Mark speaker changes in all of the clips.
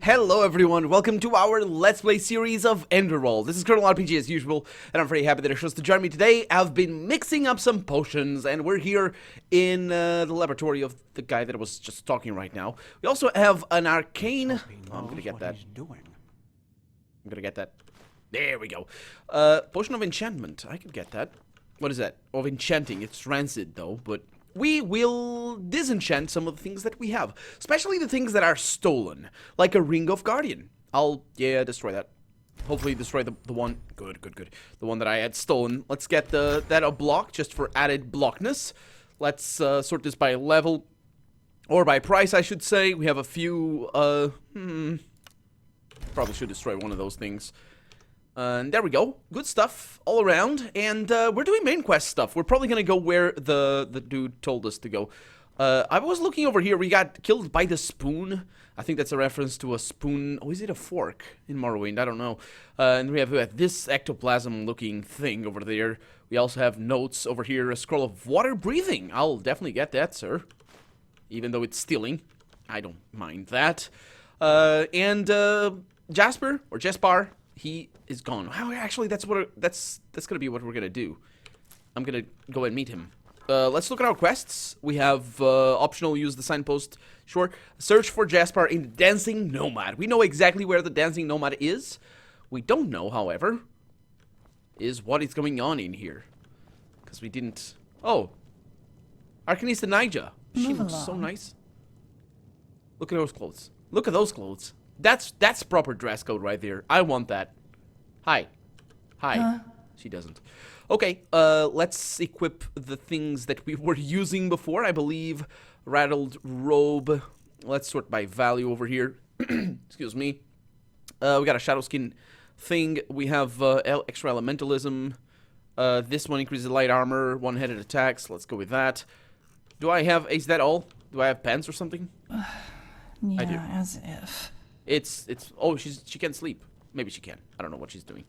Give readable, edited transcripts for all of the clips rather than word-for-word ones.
Speaker 1: Hello everyone, welcome to our Let's Play series of Enderroll. This is Colonel RPG as usual, and I'm very happy that you're chose to join me today. I've been mixing up some potions, and we're here in the laboratory of the guy that I was just talking right now. We also have an arcane... Oh, I'm gonna get that. I'm gonna get that. There we go. Potion of enchantment, I can get that. What is that? Of enchanting, it's rancid though, but... we will disenchant some of the things that we have, especially the things that are stolen, like a Ring of Guardian. Yeah, destroy that. Hopefully destroy the one, good. The one that I had stolen. Let's get that a block, just for added blockness. Let's sort this by level, or by price, I should say. We have a few, probably should destroy one of those things. And there we go. Good stuff all around. And we're doing main quest stuff. We're probably going to go where the dude told us to go. I was looking over here. We got killed by the spoon. I think that's a reference to a spoon. Oh, is it a fork in Morrowind? I don't know. And we have this ectoplasm-looking thing over there. We also have notes over here. A scroll of water breathing. I'll definitely get that, sir. Even though it's stealing. I don't mind that. And Jasper, or Jespar, he is gone. Wow, actually, that's gonna be what we're gonna do. I'm gonna go and meet him. Let's look at our quests. We have optional use the signpost. Sure. Search for Jasper in the Dancing Nomad. We know exactly where the Dancing Nomad is. We don't know, however, is what is going on in here, because we didn't. Oh, Arcanista Nyja. She looks so nice. Look at those clothes. Look at those clothes. That's proper dress code right there. I want that. Hi. She doesn't. Okay, let's equip the things that we were using before. I believe rattled robe. Let's sort by value over here. Excuse me. We got a shadow skin thing. We have extra elementalism. This one increases light armor, one-headed attacks. Let's go with that. Do I have? Is that all? Do I have pants or something?
Speaker 2: Yeah,
Speaker 1: I do.
Speaker 2: as if.
Speaker 1: It's oh, she can't sleep. Maybe she can. I don't know what she's doing.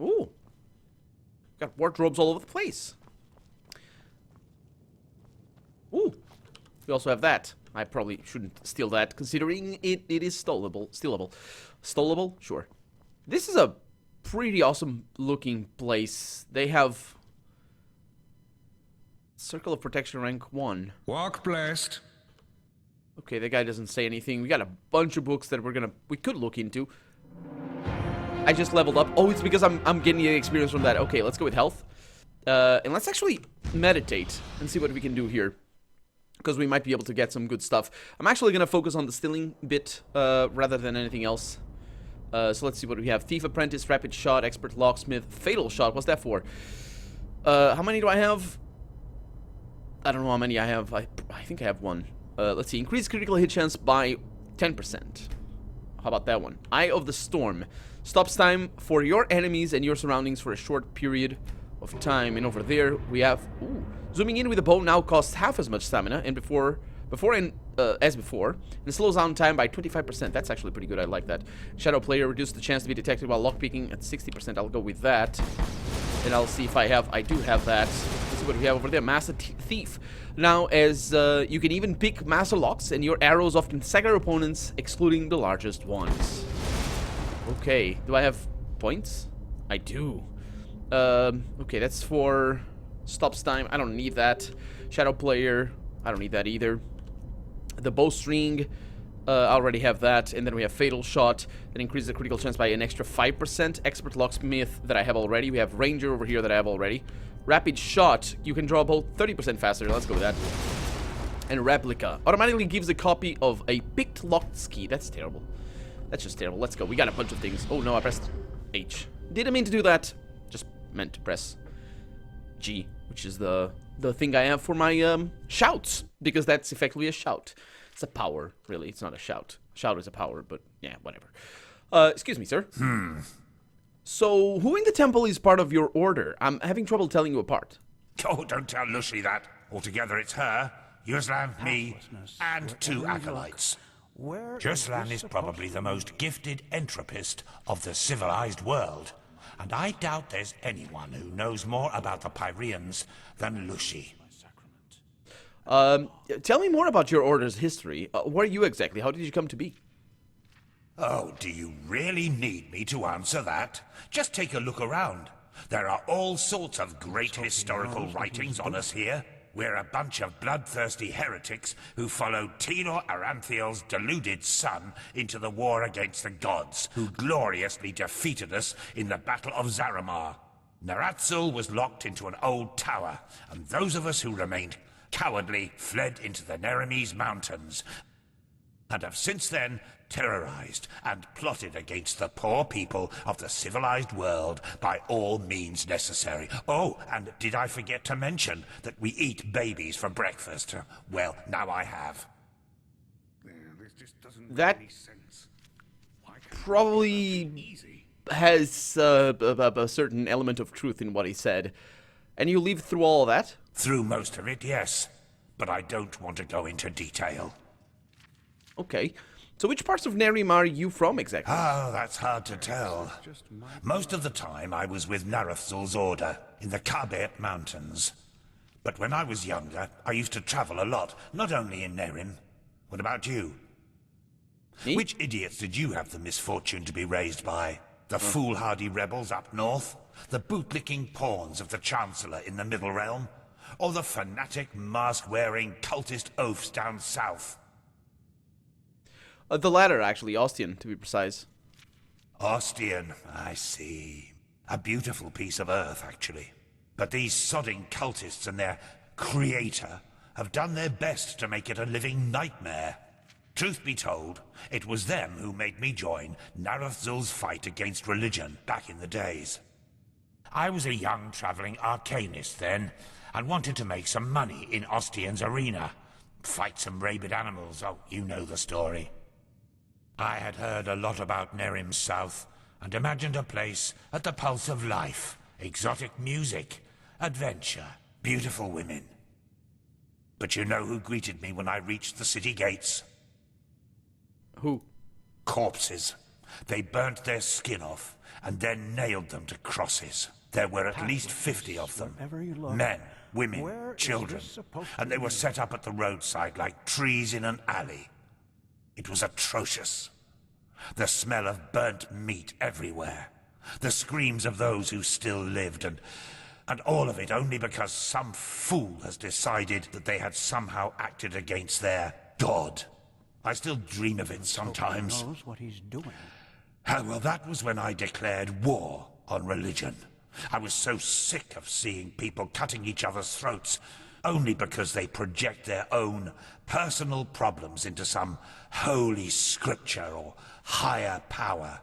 Speaker 1: Ooh. Got wardrobes all over the place. Ooh. We also have that. I probably shouldn't steal that, considering it is stealable. Stealable? Sure. This is a pretty awesome looking place. They have Circle of Protection rank 1.
Speaker 3: Walk blessed.
Speaker 1: Okay, that guy doesn't say anything. We got a bunch of books that we could look into. I just leveled up. Oh, it's because I'm getting the experience from that. Okay, let's go with health. And let's actually meditate and see what we can do here, because we might be able to get some good stuff. I'm actually going to focus on the stealing bit rather than anything else. So let's see what we have. Thief Apprentice, Rapid Shot, Expert Locksmith, Fatal Shot. What's that for? How many do I have? I don't know how many I have. I think I have one. Let's see. Increase critical hit chance by 10%. How about that one? Eye of the Storm. Stops time for your enemies and your surroundings for a short period of time. And over there we have... Ooh. Zooming in with a bow now costs half as much stamina and as before. And slows down time by 25%. That's actually pretty good. I like that. Shadow Player. Reduce the chance to be detected while lockpicking at 60%. I'll go with that. And I'll see if I do have that. Let's see what we have over there. Master Thief. Now, as you can even pick master locks, and your arrows often stagger opponents, excluding the largest ones. Okay, do I have points? I do. Okay, that's for stops time. I don't need that. Shadow Player. I don't need that either. The Bowstring. I already have that. And then we have Fatal Shot. That increases the critical chance by an extra 5%. Expert Locksmith that I have already. We have Ranger over here that I have already. Rapid Shot. You can draw a bolt 30% faster. Let's go with that. And Replica. Automatically gives a copy of a picked locked key. That's terrible. That's just terrible. Let's go. We got a bunch of things. Oh, no, I pressed H. Didn't mean to do that. Just meant to press G, which is the thing I have for my shouts, because that's effectively a shout. It's a power, really. It's not a shout. Shout is a power, but yeah, whatever. Excuse me, sir. So, who in the temple is part of your order? I'm having trouble telling you apart.
Speaker 3: Oh, don't tell Lucy that. Altogether, it's her, Yuslan, me, and 2 acolytes. Yuslan is probably the most gifted entropist of the civilized world, and I doubt there's anyone who knows more about the Pyreans than Lucy.
Speaker 1: Tell me more about your order's history. Where are you exactly? How did you come to be?
Speaker 3: Oh, do you really need me to answer that? Just take a look around. There are all sorts of great historical writings on us here. We're a bunch of bloodthirsty heretics who followed Tenor Aranthiel's deluded son into the war against the gods, who gloriously defeated us in the Battle of Zaramar. Naratzul was locked into an old tower, and those of us who remained cowardly fled into the Neremes Mountains, and have since then terrorized and plotted against the poor people of the civilized world by all means necessary. Oh, and did I forget to mention that we eat babies for breakfast? Well, now I have.
Speaker 1: That probably has a certain element of truth in what he said. And you lived through all that?
Speaker 3: Through most of it, yes. But I don't want to go into detail.
Speaker 1: Okay. So which parts of Nerim are you from exactly?
Speaker 3: Oh, that's hard to tell. Most of the time I was with Narathzul's order in the Kabet Mountains. But when I was younger, I used to travel a lot, not only in Nerim. What about you?
Speaker 1: Me?
Speaker 3: Which idiots did you have the misfortune to be raised by? The foolhardy rebels up north? The bootlicking pawns of the Chancellor in the Middle Realm? Or the fanatic, mask-wearing cultist oafs down south?
Speaker 1: The latter, actually. Ostian, to be precise.
Speaker 3: Ostian, I see. A beautiful piece of earth, actually. But these sodding cultists and their creator have done their best to make it a living nightmare. Truth be told, it was them who made me join Narathzul's fight against religion back in the days. I was a young traveling arcanist then, and wanted to make some money in Ostian's arena. Fight some rabid animals, oh, you know the story. I had heard a lot about Nerim's South, and imagined a place at the pulse of life. Exotic music, adventure, beautiful women. But you know who greeted me when I reached the city gates?
Speaker 1: Who?
Speaker 3: Corpses. They burnt their skin off, and then nailed them to crosses. There were at least 50 of them. Men, women, children. And they were set up at the roadside like trees in an alley. It was atrocious. The smell of burnt meat everywhere. The screams of those who still lived, and all of it only because some fool has decided that they had somehow acted against their god. I still dream of it sometimes.
Speaker 2: Knows what he's doing.
Speaker 3: Well, that was when I declared war on religion. I was so sick of seeing people cutting each other's throats only because they project their own personal problems into some holy scripture or higher power.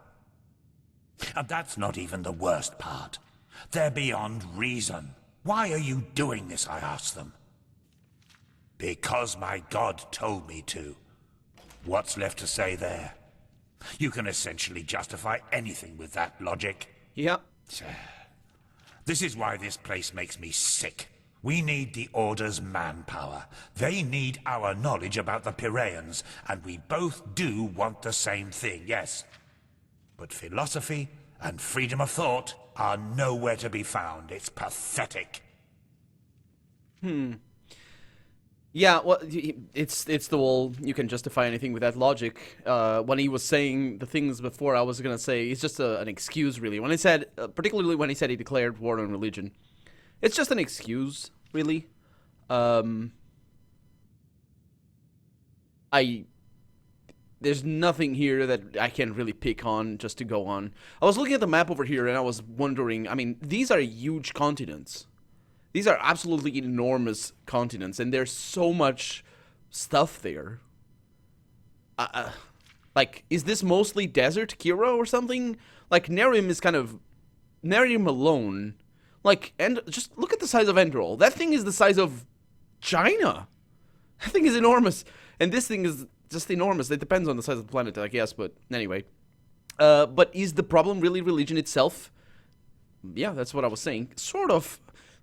Speaker 3: And that's not even the worst part. They're beyond reason. Why are you doing this, I ask them. Because my god told me to. What's left to say there? You can essentially justify anything with that logic.
Speaker 1: Yeah.
Speaker 3: This is why this place makes me sick. We need the Order's manpower. They need our knowledge about the Piraeans, and we both do want the same thing, yes. But philosophy and freedom of thought are nowhere to be found. It's pathetic.
Speaker 1: Yeah, well, it's the whole, you can justify anything with that logic. When he was saying the things before, I was gonna say, it's just an excuse, really. When he said, particularly when he said he declared war on religion, it's just an excuse, really. There's nothing here that I can really pick on just to go on. I was looking at the map over here and I was wondering, I mean, these are huge continents. These are absolutely enormous continents, and there's so much stuff there. Like, is this mostly desert, Kira, or something? Like, Nerim is kind of... Nerim alone. Like, and just look at the size of Enderall. That thing is the size of China. That thing is enormous. And this thing is just enormous. It depends on the size of the planet, I guess, but anyway. But is the problem really religion itself? Yeah, that's what I was saying. Sort of.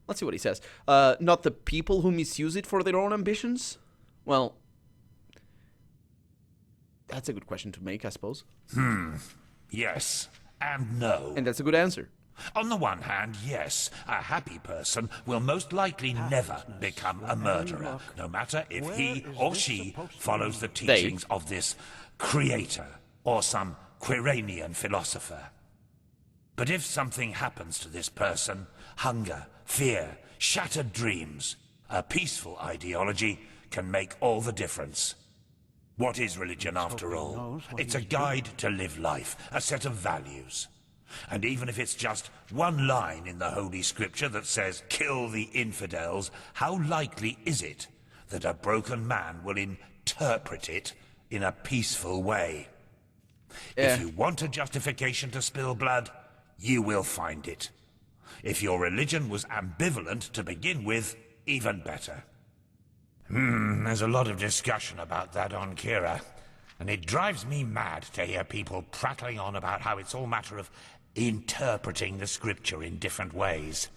Speaker 1: Let's see what he says. Not the people who misuse it for their own ambitions? Well, that's a good question to make, I suppose.
Speaker 3: Yes, and no.
Speaker 1: And that's a good answer.
Speaker 3: On the one hand, yes, a happy person will most likely never become a murderer, no matter if he or she follows the teachings of this creator. or some Quiranian philosopher. But if something happens to this person, hunger, fear, shattered dreams, a peaceful ideology can make all the difference. What is religion after all? It's a guide to live life, a set of values. And even if it's just one line in the Holy Scripture that says, "Kill the infidels," how likely is it that a broken man will interpret it in a peaceful way? If you want a justification to spill blood, you will find it. If your religion was ambivalent to begin with, even better. There's a lot of discussion about that on Kira, and it drives me mad to hear people prattling on about how it's all a matter of interpreting the scripture in different ways.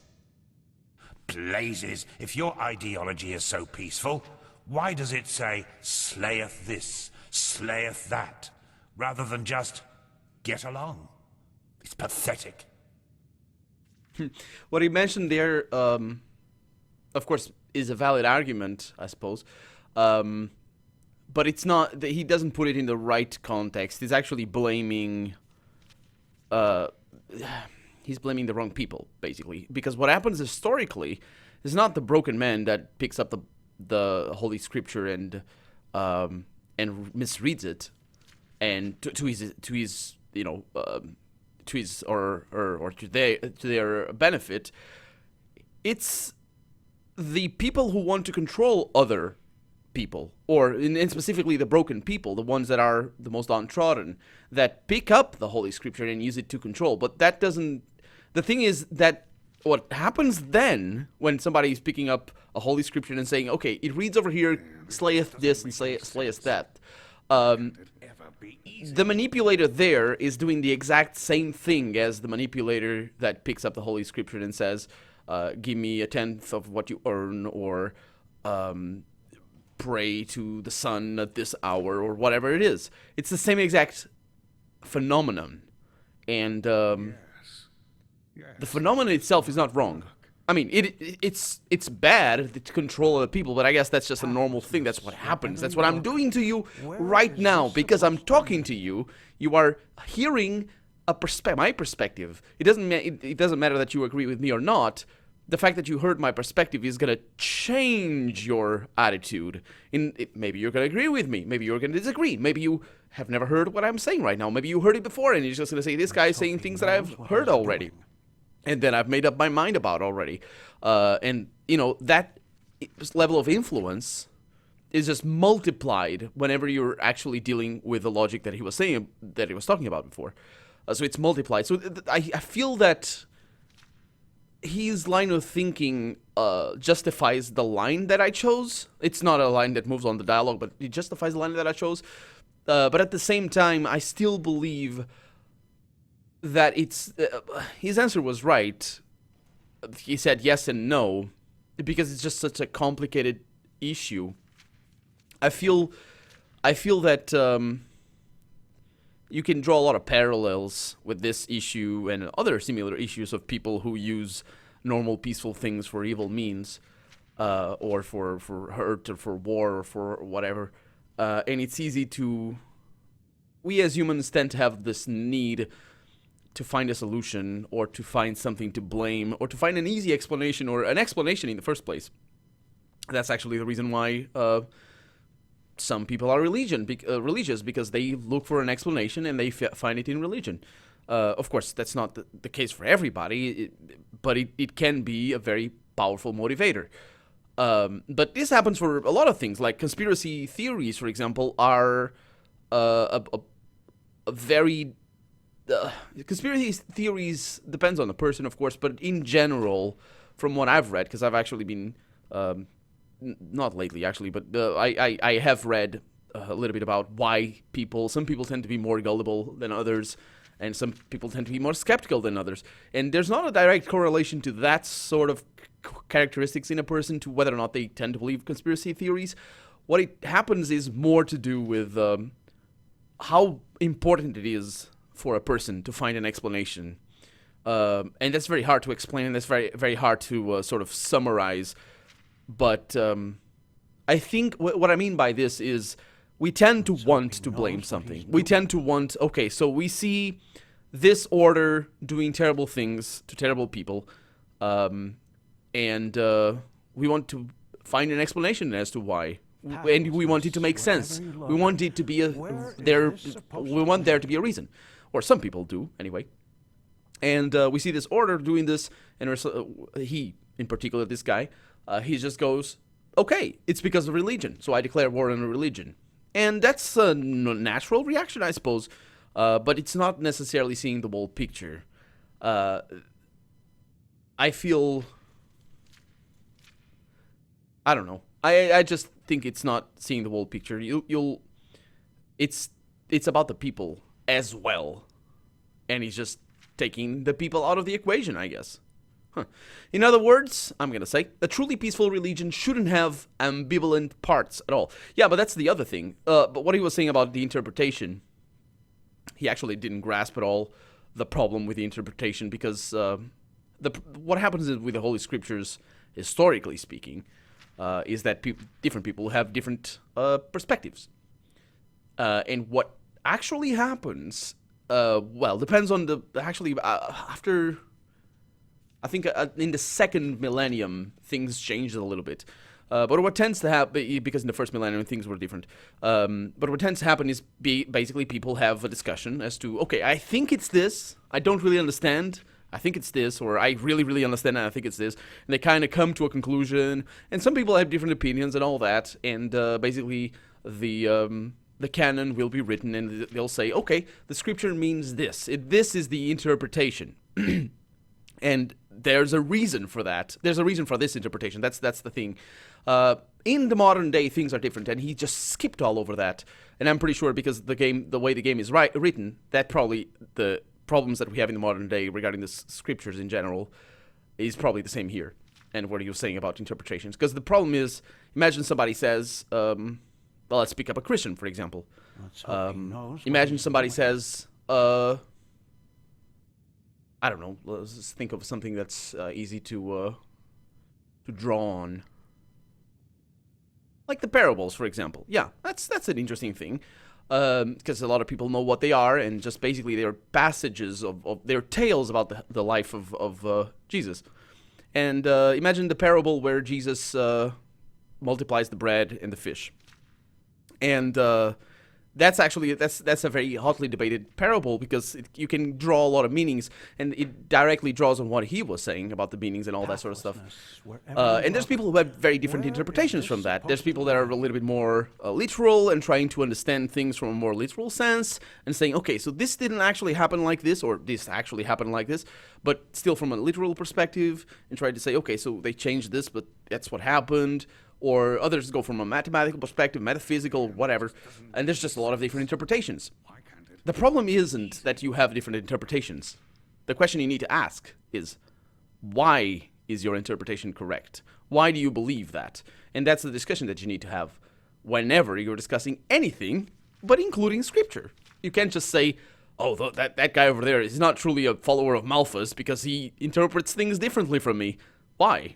Speaker 3: Blazes, if your ideology is so peaceful, why does it say, "slayeth this, slayeth that," rather than just get along? It's pathetic.
Speaker 1: What he mentioned there, of course, is a valid argument, I suppose. But it's not, he doesn't put it in the right context. He's actually blaming, he's blaming the wrong people, basically. Because what happens historically is not the broken man that picks up the Holy Scripture and misreads it, and to his you know, to his or to their benefit. It's the people who want to control other people, or and specifically the broken people, the ones that are the most downtrodden, that pick up the Holy Scripture and use it to control. But that doesn't... The thing is that what happens then, when somebody is picking up a Holy Scripture and saying, okay, it reads over here, slayeth this and slayeth that, the manipulator there is doing the exact same thing as the manipulator that picks up the Holy Scripture and says, give me a tenth of what you earn, or pray to the sun at this hour, or whatever it is. It's the same exact phenomenon. And the phenomenon itself is not wrong. I mean, it's bad to control other people, but I guess that's just a normal thing. That's what happens. That's what I'm doing to you right now. Because I'm talking to you, you are hearing my perspective. It doesn't matter that you agree with me or not. The fact that you heard my perspective is going to change your attitude. Maybe you're going to agree with me. Maybe you're going to disagree. Maybe you have never heard what I'm saying right now. Maybe you heard it before and you're just going to say, this guy is saying things that I've heard already, and then I've made up my mind about already. And, you know, that level of influence is just multiplied whenever you're actually dealing with the logic that he was saying, that he was talking about before. So it's multiplied. So I feel that his line of thinking justifies the line that I chose. It's not a line that moves on the dialogue, but it justifies the line that I chose. But at the same time, I still believe that it's... his answer was right. He said yes and no, because it's just such a complicated issue. I feel that you can draw a lot of parallels with this issue and other similar issues of people who use normal peaceful things for evil means, or for hurt, or for war, or for whatever. And it's easy to... We as humans tend to have this need to find a solution, or to find something to blame, or to find an easy explanation, or an explanation in the first place. That's actually the reason why some people are religious, because they look for an explanation and they find it in religion. Of course, that's not the case for everybody, but it can be a very powerful motivator. But this happens for a lot of things, like conspiracy theories, for example, are a very... conspiracy theories depends on the person, of course, but in general, from what I've read, because I've actually been... not lately, actually, but I have read a little bit about why some people tend to be more gullible than others, and some people tend to be more skeptical than others. And there's not a direct correlation to that sort of characteristics in a person to whether or not they tend to believe conspiracy theories. What it happens is more to do with how important it is for a person to find an explanation. And that's very hard to explain, and that's very, very hard to sort of summarize. But I think what I mean by this is we tend to want to blame something. We tend to want, okay, so we see this order doing terrible things to terrible people, and we want to find an explanation as to why. And we want it to make sense. We want it to be we want there to be a reason. Or some people do, anyway. And we see this order doing this, and he, in particular, this guy, he just goes, okay, it's because of religion, so I declare war on religion. And that's a natural reaction, I suppose, but it's not necessarily seeing the whole picture. I feel... I don't know. I just think it's not seeing the whole picture. It's about the people as well. And he's just taking the people out of the equation, I guess. In other words, I'm gonna say, a truly peaceful religion shouldn't have ambivalent parts at all. Yeah, but that's the other thing. But what he was saying about the interpretation, he actually didn't grasp at all the problem with the interpretation, because what happens with the Holy Scriptures, historically speaking, is that different people have different perspectives. And what actually happens, well, depends on after... I think in the second millennium, things changed a little bit. But what tends to happen, because in the first millennium things were different, but what tends to happen is basically people have a discussion as to, okay, I think it's this, I don't really understand, I think it's this, or I really, really understand and I think it's this, and they kind of come to a conclusion, and some people have different opinions and all that, and basically the canon will be written, and they'll say, okay, the scripture means this, this is the interpretation, and there's a reason for that. There's a reason for this interpretation. That's the thing. In the modern day, things are different, and he just skipped all over that. And I'm pretty sure because the way the game is written, that probably the problems that we have in the modern day regarding the scriptures in general is probably the same here. And what he was saying about interpretations, because the problem is, imagine somebody says, well, let's pick up a Christian, for example. Imagine somebody says, I don't know, let's just think of something that's easy to draw on. Like the parables, for example. Yeah, that's an interesting thing. Because a lot of people know what they are, and just basically they're passages of their tales about the life of Jesus. And imagine the parable where Jesus multiplies the bread and the fish. And that's a very hotly debated parable, because you can draw a lot of meanings, and it directly draws on what he was saying about the meanings and all that sort of stuff. And there's people who have very different interpretations from that. There's people that are a little bit more literal and trying to understand things from a more literal sense, and saying, okay, so this didn't actually happen like this, or this actually happened like this, but still from a literal perspective, and try to say, okay, so they changed this, but that's what happened. Or others go from a mathematical perspective, metaphysical, whatever, and there's just a lot of different interpretations. The problem isn't that you have different interpretations. The question you need to ask is, why is your interpretation correct? Why do you believe that? And that's the discussion that you need to have whenever you're discussing anything, but including scripture. You can't just say, oh, that guy over there is not truly a follower of Malthus because he interprets things differently from me. Why?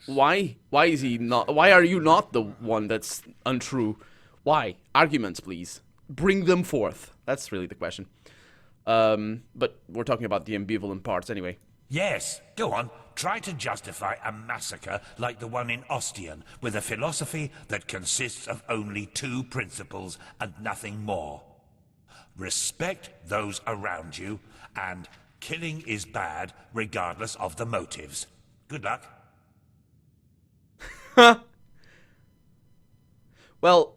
Speaker 1: Why is he not? Why are you not the one that's untrue? Why? Arguments, please. Bring them forth. That's really the question. But we're talking about the ambivalent parts anyway.
Speaker 3: Yes, go on. Try to justify a massacre like the one in Ostian with a philosophy that consists of only two principles and nothing more. Respect those around you, and killing is bad regardless of the motives. Good luck.
Speaker 1: Well,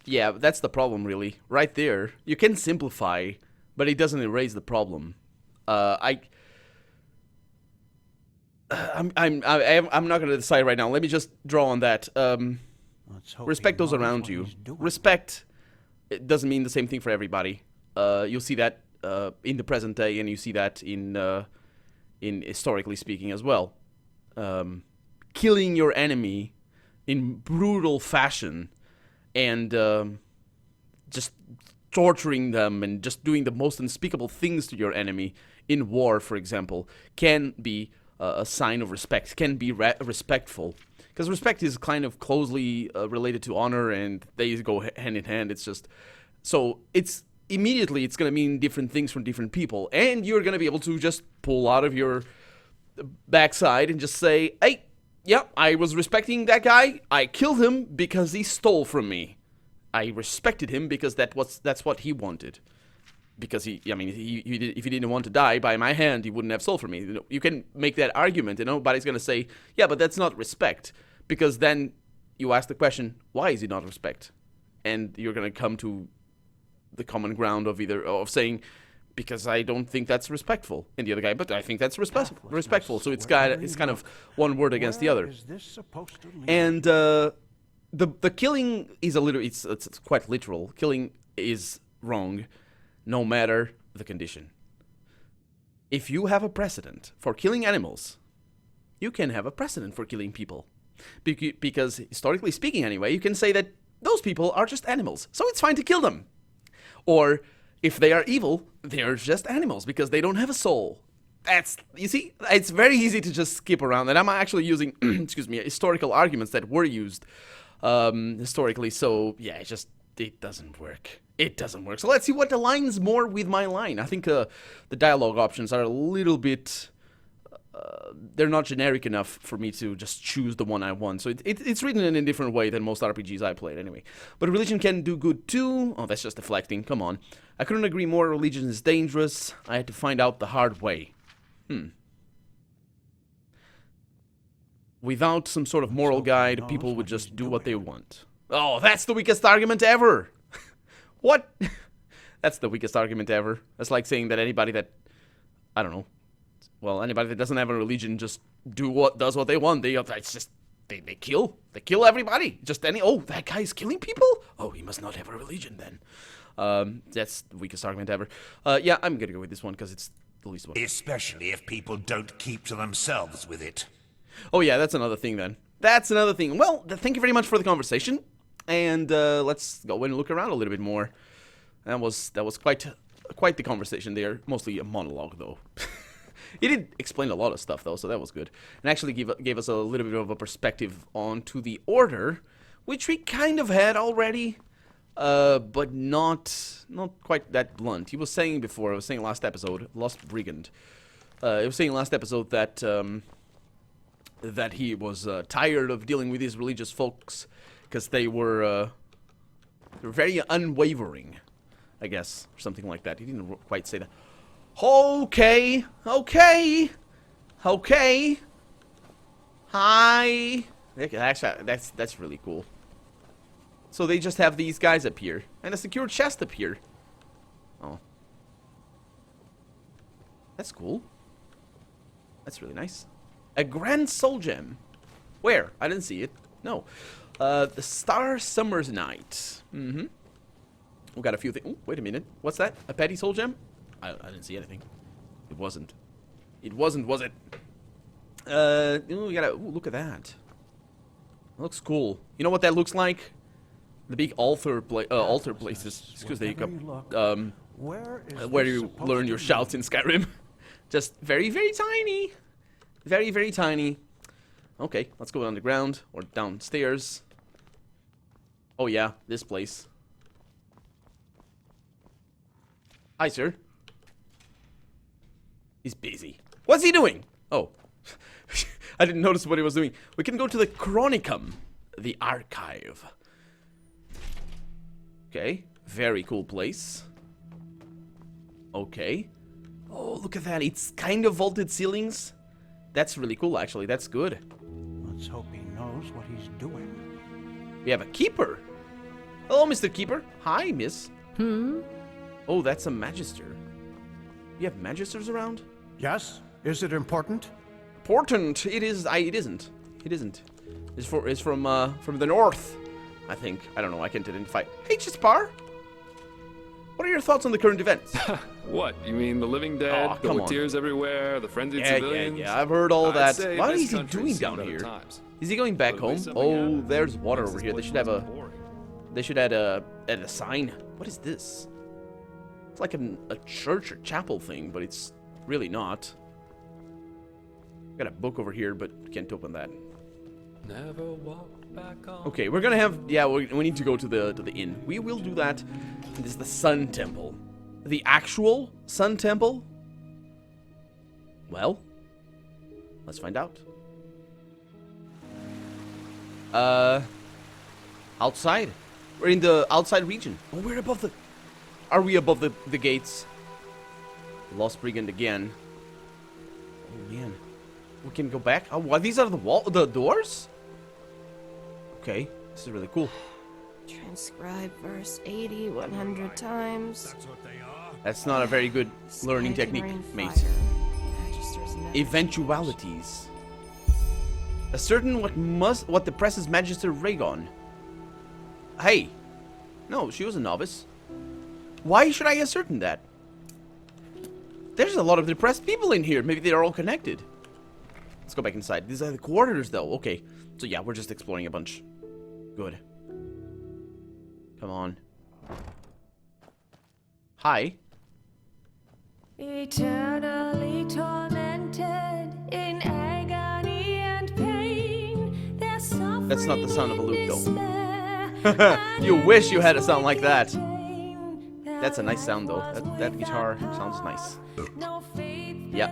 Speaker 1: yeah, that's the problem, really. Right there, you can simplify, but it doesn't erase the problem. I'm not gonna decide right now. Let me just draw on that. Respect those around you. Respect, it doesn't mean the same thing for everybody. You'll see that in the present day, and you see that in historically speaking as well. Killing your enemy in brutal fashion and just torturing them and just doing the most unspeakable things to your enemy in war, for example, can be a sign of respect, can be respectful, Because respect is kind of closely related to honor, and they go hand in hand. It's just, so it's immediately it's going to mean different things from different people, and you're going to be able to just pull out of your backside and just say, hey, yeah, I was respecting that guy. I killed him because he stole from me. I respected him because that's what he wanted. Because if he didn't want to die by my hand, he wouldn't have stole from me. You know, you can make that argument, and nobody's going to say, yeah, but that's not respect. Because then you ask the question, why is it not respect? And you're going to come to the common ground of saying, because I don't think that's respectful. And the other guy, but I think that's respectful. So it's kind of one word against the other. And the killing is it's quite literal. Killing is wrong, no matter the condition. If you have a precedent for killing animals, you can have a precedent for killing people. Because historically speaking anyway, you can say that those people are just animals, so it's fine to kill them. Or if they are evil, they're just animals because they don't have a soul. You see, it's very easy to just skip around. And I'm actually using, historical arguments that were used historically. So yeah, it doesn't work. It doesn't work. So let's see what aligns more with my line. I think the dialogue options are a little bit, they're not generic enough for me to just choose the one I want. So it's written in a different way than most RPGs I played anyway. But religion can do good too. Oh, that's just deflecting. Come on. I couldn't agree more. Religion is dangerous. I had to find out the hard way. Without some sort of moral guide, people would just do what they want. Oh, that's the weakest argument ever. What? That's the weakest argument ever. That's like saying that anybody that, I don't know, well, anybody that doesn't have a religion just does what they want. They kill everybody. That guy's killing people? Oh, he must not have a religion then. That's the weakest argument ever. Yeah, I'm gonna go with this one because it's the least one.
Speaker 3: Especially if people don't keep to themselves with it.
Speaker 1: Oh yeah, that's another thing then. That's another thing. Well, thank you very much for the conversation. And let's go and look around a little bit more. That was quite the conversation there. Mostly a monologue though. He did explain a lot of stuff though, so that was good. And actually gave us a little bit of a perspective onto the Order, which we kind of had already, but not quite that blunt. He was saying before, I was saying last episode, Lost Brigand. He was saying last episode that that he was tired of dealing with these religious folks because they were very unwavering, I guess, or something like that. He didn't quite say that. Okay. Hi. Actually, that's really cool. So they just have these guys up here and a secure chest up here. Oh, that's cool. That's really nice. A Grand Soul Gem. Where? I didn't see it. No. The Star Summer's Night. We got a few things. Wait a minute. What's that? A Petty Soul Gem? I didn't see anything. It wasn't. It wasn't, was it? We gotta. Ooh, look at that. That looks cool. You know what that looks like? The big altar places. Excuse the hiccup. Where you learn your shouts in Skyrim. Just very, very tiny. Very, very tiny. Okay, let's go underground or downstairs. Oh yeah, this place. Hi, sir. He's busy. What's he doing? Oh. I didn't notice what he was doing. We can go to the Chronicum, the archive. Okay, very cool place. Okay. Oh, look at that. It's kind of vaulted ceilings. That's really cool, actually. That's good.
Speaker 2: Let's hope he knows what he's doing.
Speaker 1: We have a keeper. Hello, Mr. Keeper. Hi, miss. Oh, that's a magister. You have magisters around?
Speaker 2: Yes? Is it important?
Speaker 1: Important? It is. It isn't. It isn't. It's from the north, I think. I don't know. I can't identify. Hey, Chispar. What are your thoughts on the current events?
Speaker 4: What? You mean the living dead,
Speaker 1: Oh,
Speaker 4: the
Speaker 1: come
Speaker 4: with
Speaker 1: on.
Speaker 4: tears everywhere, the frenzied civilians?
Speaker 1: Yeah. I've heard all
Speaker 4: I'd
Speaker 1: that.
Speaker 4: say
Speaker 1: What
Speaker 4: this
Speaker 1: is he
Speaker 4: country's
Speaker 1: doing
Speaker 4: seen
Speaker 1: down
Speaker 4: better
Speaker 1: here?
Speaker 4: times.
Speaker 1: Is he going back
Speaker 4: But at least
Speaker 1: home?
Speaker 4: something
Speaker 1: Oh,
Speaker 4: happens.
Speaker 1: there's water
Speaker 4: Makes
Speaker 1: over
Speaker 4: this
Speaker 1: here. They
Speaker 4: place
Speaker 1: should have
Speaker 4: less
Speaker 1: a.
Speaker 4: boring.
Speaker 1: They should add a sign. What is this? It's like a church or chapel thing, but it's really not. Got a book over here, but can't open that.
Speaker 4: Never walked back on.
Speaker 1: Okay, we're gonna have... Yeah, we need to go to the inn. We will do that. This is the Sun Temple. The actual Sun Temple? Well, let's find out. Outside. We're in the outside region. Oh, we're above the... Are we above the gates? Lost Brigand again. Oh, man. We can go back? Oh, what? These are the doors? Okay, this is really cool.
Speaker 5: Transcribe verse 80 100 times.
Speaker 3: That's what they are.
Speaker 1: That's not a very good learning technique, mate. Eventualities. Ascertain what the press's Magister Rhaegon. Hey. No, she was a novice. Why should I ascertain that? There's a lot of depressed people in here. Maybe they're all connected. Let's go back inside. These are the quarters, though. Okay. So, yeah, we're just exploring a bunch. Good. Come on. Hi.
Speaker 6: Eternally tormented in agony and pain.
Speaker 1: That's not the sound of a lute, though. You wish you had a sound like that. That's a nice sound, though. That guitar sounds nice. Yeah.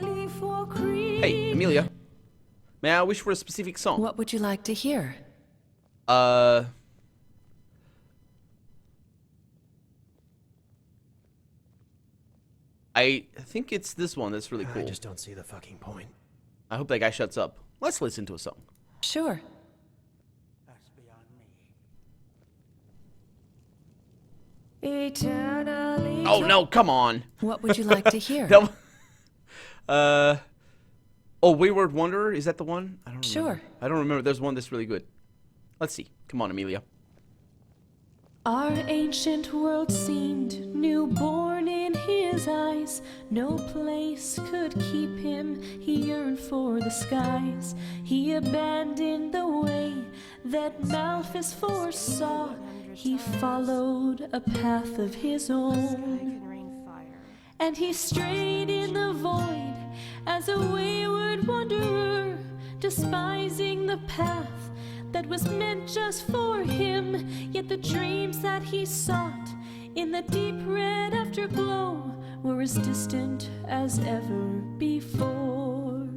Speaker 1: Hey, Amelia. May I wish for a specific song?
Speaker 6: What would you like to hear?
Speaker 1: I think it's this one that's really cool.
Speaker 7: I just don't see the fucking point.
Speaker 1: I hope that guy shuts up. Let's listen to a song.
Speaker 6: Sure.
Speaker 2: That's beyond me.
Speaker 6: Eternally.
Speaker 1: Oh no, come on.
Speaker 6: What would you like to hear?
Speaker 1: Oh, Wayward Wanderer, is that the one? I don't remember.
Speaker 6: Sure.
Speaker 1: I don't remember. There's one that's really good. Let's see. Come on, Amelia.
Speaker 6: Our ancient world seemed newborn in his eyes. No place could keep him, he yearned for the skies. He abandoned the way that Malphas foresaw. He followed a path of his own. And he strayed in the void as a wayward wanderer, despising the path that was meant just for him. Yet the dreams that he sought in the deep red afterglow were as distant as ever before.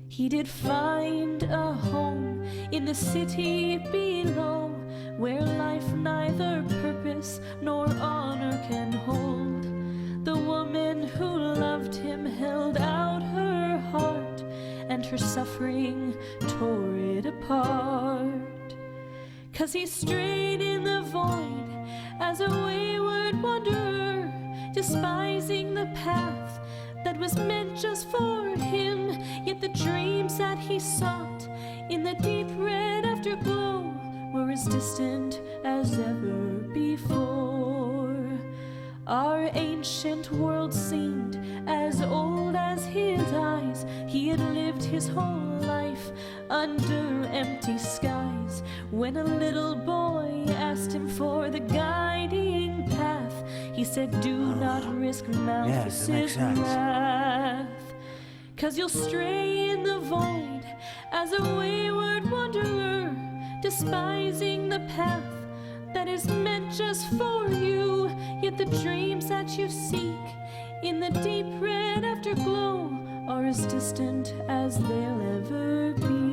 Speaker 6: He did find a home in the city below, where life neither purpose nor honor can hold. The woman who loved him held out her heart, and her suffering tore it apart. 'Cause he strayed in the void as a wayward wanderer, despising the path that was meant just for him. Yet the dreams that he sought in the deep red afterglow were as distant as ever before. Our ancient world seemed as old as his eyes. He had lived his whole life under empty skies. When a little boy asked him for the guiding path, he said, do not risk Malphas's wrath. 'Cause you'll stray in the void as a wayward wanderer, despising the path that is meant just for you. Yet the dreams that you seek in the deep red afterglow are as distant as they'll ever be.